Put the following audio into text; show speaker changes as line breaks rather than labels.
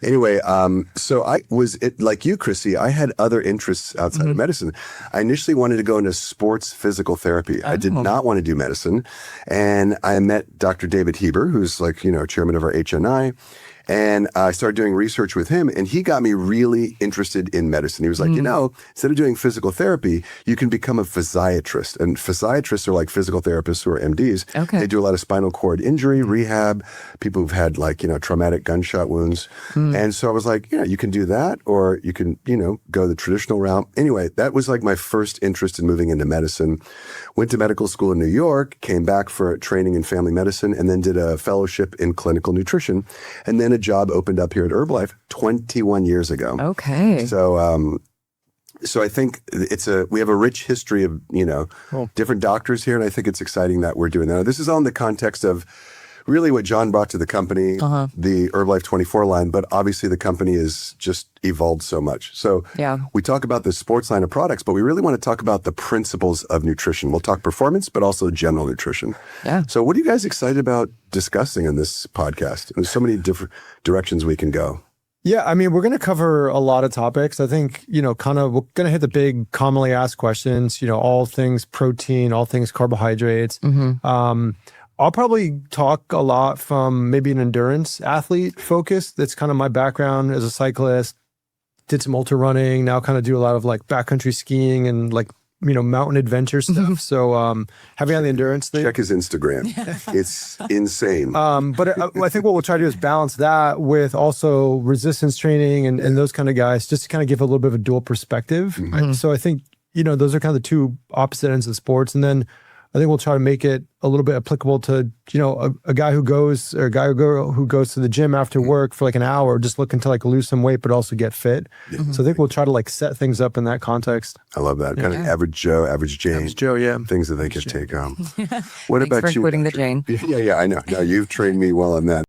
Anyway, so like you, Chrissy, I had other interests outside of medicine. I initially wanted to go into sports physical therapy. I did not want to do medicine. And I met Dr. David Heber, who's like, chairman of our HNI. And I started doing research with him, and he got me really interested in medicine. He was like, instead of doing physical therapy, you can become a physiatrist. And physiatrists are like physical therapists who are MDs.
Okay.
They do a lot of spinal cord injury, rehab, people who've had like, traumatic gunshot wounds. And so I was like, you can do that, or you can, go the traditional route. Anyway, that was like my first interest in moving into medicine. Went to medical school in New York, came back for training in family medicine, and then did a fellowship in clinical nutrition. And then a job opened up here at Herbalife 21 years ago.
Okay.
So, so I think we have a rich history of, different doctors here. And I think it's exciting that we're doing that. Now, this is all in the context of really what John brought to the company, the Herbalife 24 line, but obviously the company has just evolved so much. So we talk about the sports line of products, but we really want to talk about the principles of nutrition. We'll talk performance, but also general nutrition.
Yeah.
So what are you guys excited about discussing in this podcast? There's so many different directions we can go.
Yeah, I mean, we're going to cover a lot of topics. I think, we're going to hit the big commonly asked questions, all things protein, all things carbohydrates. I'll probably talk a lot from maybe an endurance athlete focus. That's kind of my background as a cyclist. Did some ultra running, now kind of do a lot of like backcountry skiing and like, mountain adventure stuff. So heavy on the endurance thing.
Check his Instagram. It's insane.
But I think what we'll try to do is balance that with also resistance training and those kind of guys, just to kind of give a little bit of a dual perspective. So I think, those are kind of the two opposite ends of sports. And then I think we'll try to make it a little bit applicable to, a guy who goes, or a guy or girl who goes to the gym after work for like an hour, just looking to like lose some weight, but also get fit. So I think we'll try to like set things up in that context.
I love that. Kind of average Joe, average Jane.
Average Joe, yeah.
Things that they could take on. What
Thanks
about
for
you?
including the Jane.
Yeah, I know. No, you've trained me well on that.